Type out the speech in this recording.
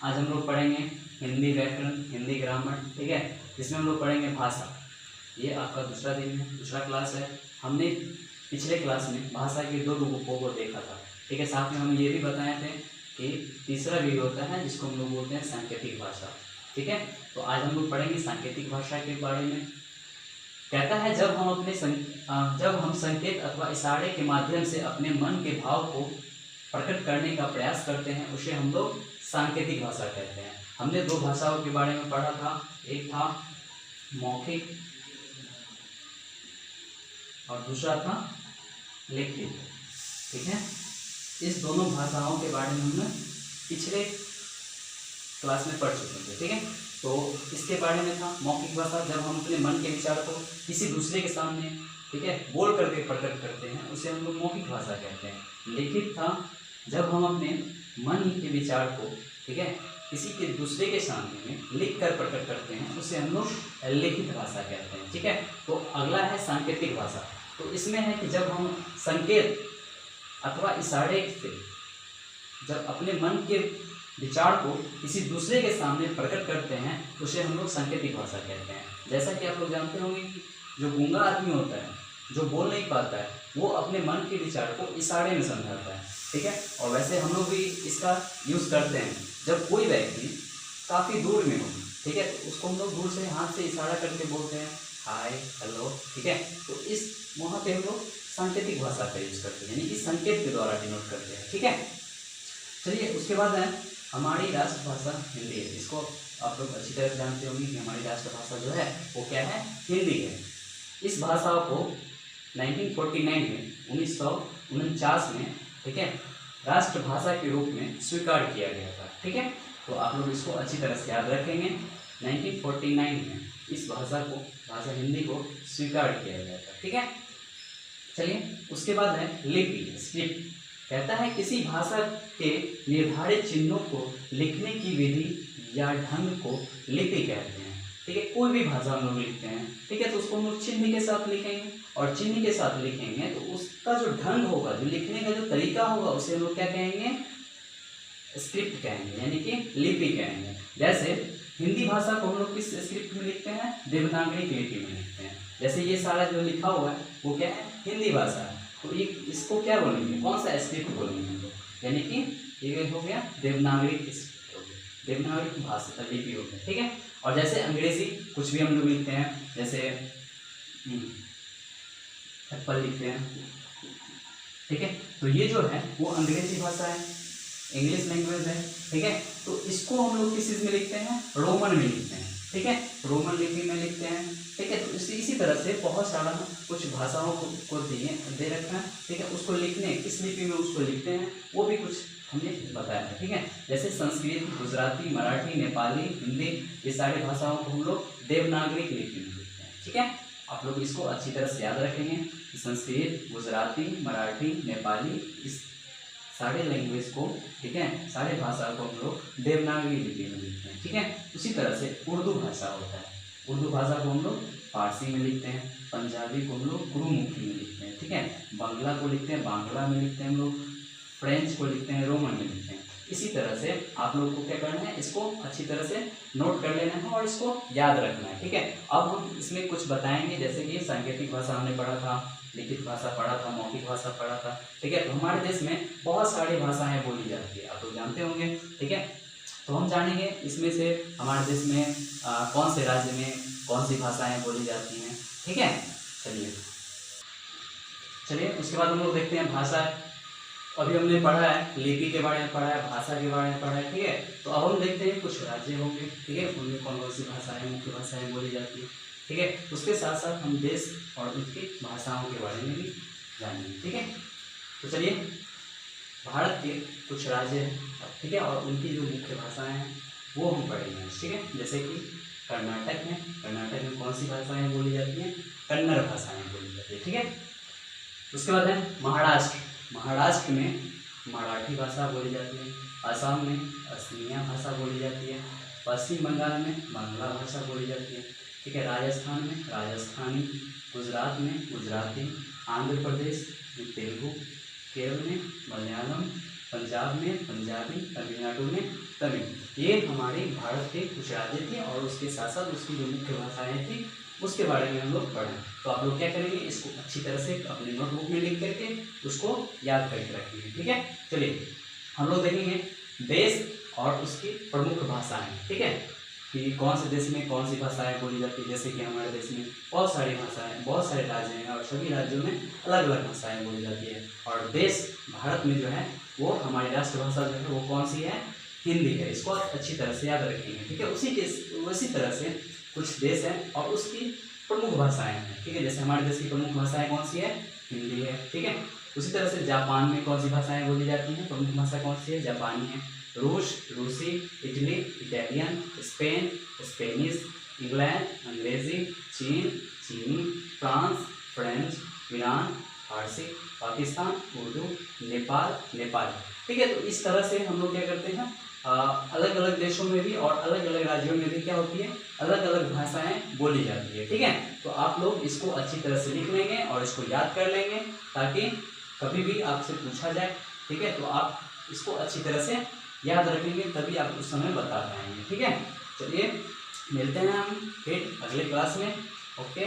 आज हम लोग पढ़ेंगे हिंदी व्याकरण, हिंदी ग्रामर, ठीक है। इसमें हम लोग पढ़ेंगे भाषा। ये आपका दूसरा दिन है, दूसरा क्लास है। हमने पिछले क्लास में भाषा के दो रूपों को देखा था, ठीक है। साथ में हम ये भी बताए थे कि तीसरा भी होता है जिसको हम लोग बोलते हैं सांकेतिक भाषा, ठीक है। तो आज हम लोग पढ़ेंगे सांकेतिक भाषा के बारे में। कहता है जब हम संकेत अथवा इशारे के माध्यम से अपने मन के भाव को प्रकट करने का प्रयास करते हैं उसे हम लोग सांकेतिक भाषा कहते हैं। हमने दो भाषाओं के बारे में पढ़ा था, एक था मौखिक और दूसरा था लिखित, ठीक है। इस दोनों भाषाओं के बारे में हमने पिछले क्लास में पढ़ चुके थे, ठीक है। तो इसके बारे में था मौखिक भाषा, जब हम अपने मन के विचार को किसी दूसरे के सामने, ठीक है, बोल करके प्रकट करते हैं उसे हम लोग मौखिक भाषा कहते हैं। लिखित था जब हम अपने मन के विचार को, ठीक है, किसी के दूसरे के सामने में लिख कर प्रकट करते हैं उसे हम लोग लिखित भाषा कहते हैं, ठीक है। तो अगला है सांकेतिक भाषा। तो इसमें है कि जब हम संकेत अथवा इशारे से जब अपने मन के विचार को किसी दूसरे के सामने प्रकट करते हैं उसे हम लोग सांकेतिक भाषा कहते हैं। जैसा कि आप लोग जानते होंगे कि जो गूंगा आदमी होता है, जो बोल नहीं पाता है, वो अपने मन के विचार को इशारे में समझाता है, ठीक है। और वैसे हम लोग भी इसका यूज़ करते हैं जब कोई व्यक्ति काफ़ी दूर में हो, ठीक है, तो उसको हम लोग दूर से हाथ से इशारा करके बोलते हैं हाय, हेलो, ठीक है। तो इस वहाँ पे हम लोग सांकेतिक भाषा का यूज़ करते हैं, यानी कि संकेत के द्वारा डिनोट करते हैं, ठीक है। चलिए उसके बाद है हमारी राष्ट्रभाषा हिंदी है। इसको आप लोग अच्छी तरह से जानते होंगे कि हमारी राष्ट्रभाषा जो है वो क्या है, हिंदी है। इस भाषा को 1949 में 1949 में, ठीक है, राष्ट्रभाषा के रूप में स्वीकार किया गया था, ठीक है। तो आप लोग इसको अच्छी तरह से याद रखेंगे। 1949 में इस भाषा हिंदी को स्वीकार किया गया था, ठीक है। चलिए उसके बाद है लिपि, स्क्रिप्ट। कहता है किसी भाषा के निर्धारित चिन्हों को लिखने की विधि या ढंग को लिपि कहते हैं, ठीक है। कोई भी भाषा हम लोग लिखते हैं, ठीक है, तो उसको हम लोग चिन्ह के साथ लिखेंगे, और चिन्ह के साथ लिखेंगे तो उसका जो ढंग होगा, जो लिखने का जो तरीका होगा उसे हम लोग क्या कहेंगे, स्क्रिप्ट कहेंगे, यानी कि लिपि कहेंगे। जैसे हिंदी भाषा को हम लोग किस स्क्रिप्ट में लिखते हैं, देवनागरी लिपि में लिखते हैं। जैसे ये सारा जो लिखा हुआ है वो क्या है, हिंदी भाषा है, तो ये इसको क्या बोलेंगे, कौन सा स्क्रिप्ट बोलेंगे हम लोग, यानी कि ये हो गया देवनागरी स्क्रिप्ट हो गया, देवनागरी भाषा लिपि हो गया, ठीक है। और जैसे अंग्रेजी कुछ भी हम लोग लिखते हैं, जैसे एप्पल लिखते हैं, ठीक है, तो ये जो है वो अंग्रेजी भाषा है, इंग्लिश लैंग्वेज है, ठीक है। तो इसको हम लोग किस चीज़ में लिखते हैं, रोमन में लिखते हैं, ठीक है, रोमन लिपि में लिखते हैं, ठीक है। तो इसी तरह से बहुत सारा कुछ भाषाओं को दे रखा है, ठीक है। उसको लिखने किस लिपि में उसको लिखते हैं वो भी कुछ हमने बताया है, ठीक है। जैसे संस्कृत, गुजराती, मराठी, नेपाली, हिंदी, ये सारी भाषाओं को हम लोग देवनागरी लिपि में लिखते हैं, ठीक है। आप लोग इसको अच्छी तरह से याद रखेंगे कि संस्कृत, गुजराती, मराठी, नेपाली, इस सारे लैंग्वेज को, ठीक है, सारे भाषा को हम लोग देवनागरी लिपि में लिखते हैं, ठीक है। उसी तरह से उर्दू भाषा होता है, उर्दू भाषा को हम लोग फारसी में लिखते हैं, पंजाबी को हम लोग गुरुमुखी में लिखते हैं, ठीक है, बांग्ला को लिखते हैं बांग्ला में लिखते हैं हम लोग, फ्रेंच को लिखते हैं रोमन में लिखते हैं। इसी तरह से आप लोग को क्या करना है, इसको अच्छी तरह से नोट कर लेना है और इसको याद रखना है, ठीक है। अब हम इसमें कुछ बताएंगे, जैसे कि सांकेतिक भाषा हमने पढ़ा था, लिखित भाषा पढ़ा था, मौखिक भाषा पढ़ा था, ठीक है। तो हमारे देश में बहुत सारी भाषाएं बोली जाती है, आप लोग जानते होंगे, ठीक है। तो हम जानेंगे इसमें से हमारे देश में कौन से राज्य में कौन सी भाषाएं बोली जाती हैं, ठीक है। चलिए उसके बाद हम लोग देखते हैं भाषा। अभी हमने पढ़ा है लिपि के बारे में पढ़ा है, भाषा के बारे में पढ़ा है, ठीक है। तो अब हम देखते हैं कुछ राज्य होंगे, ठीक है, उनमें कौन कौन सी भाषाएं, मुख्य भाषाएं बोली जाती है, ठीक है। उसके साथ साथ हम देश और उनकी भाषाओं के बारे में भी जानेंगे, ठीक है। तो चलिए भारत के कुछ राज्य हैं, ठीक है, और उनकी जो मुख्य भाषाएं हैं वो हम पढ़ेंगे, ठीक है। जैसे कि कर्नाटक में कौन सी भाषाएं बोली जाती हैं, कन्नड़ भाषाएं बोली जाती है, ठीक है। उसके बाद है महाराष्ट्र में मराठी भाषा बोली जाती है, असम में असमिया भाषा बोली जाती है, पश्चिम बंगाल में बांग्ला भाषा बोली जाती है, ठीक है। राजस्थान में राजस्थानी, गुजरात में गुजराती, आंध्र प्रदेश में तेलुगु, केरल में मलयालम, पंजाब में पंजाबी, तमिलनाडु में तमिल। ये हमारे भारत के कुछ राज्य थे और उसके साथ साथ उसकी जो मुख्य भाषाएं थी उसके बारे में हम लोग पढ़ें। तो आप लोग क्या करेंगे, इसको अच्छी तरह से अपने नोटबुक में लिख करके उसको याद करके रखेंगे, ठीक है। चलिए हम लोग देखेंगे देश और उसकी प्रमुख भाषाएं, ठीक है, कि कौन से देश में कौन सी भाषाएं बोली जाती है। जैसे कि हमारे देश में बहुत सारी भाषाएं, बहुत सारे राज्य हैं और सभी राज्यों में अलग अलग भाषाएं बोली जाती है। और देश भारत में जो है वो हमारी राष्ट्रभाषा जो है वो कौन सी है, हिंदी है। इसको आप अच्छी तरह से याद रखेंगे, ठीक है। उसी तरह से कुछ देश हैं और उसकी प्रमुख भाषाएं हैं, ठीक है। जैसे हमारे देश की प्रमुख भाषाएं कौन सी है, हिंदी है, ठीक है। उसी तरह से जापान में कौन सी भाषाएं बोली जाती हैं, प्रमुख भाषा कौन सी है, जापानी है। रूस, रूसी, Italy, Italian, Spain, Spanish, England, अंग्रेजी, चीन, चीनी, फ्रांस, फ्रेंच, ईरान, फारसी, पाकिस्तान, उर्दू, नेपाल, नेपाली, ठीक है। तो इस तरह से हम लोग क्या करते हैं, अलग अलग देशों में भी और अलग अलग राज्यों में भी क्या होती है, अलग अलग भाषाएं बोली जाती है, ठीक है। तो आप लोग इसको अच्छी तरह से लिख लेंगे और इसको याद कर लेंगे ताकि कभी भी आपसे पूछा जाए, ठीक है, तो आप इसको अच्छी तरह से याद रखेंगे, तभी आप उस समय बता पाएंगे, ठीक है। चलिए मिलते हैं हम फिर अगले क्लास में, ओके।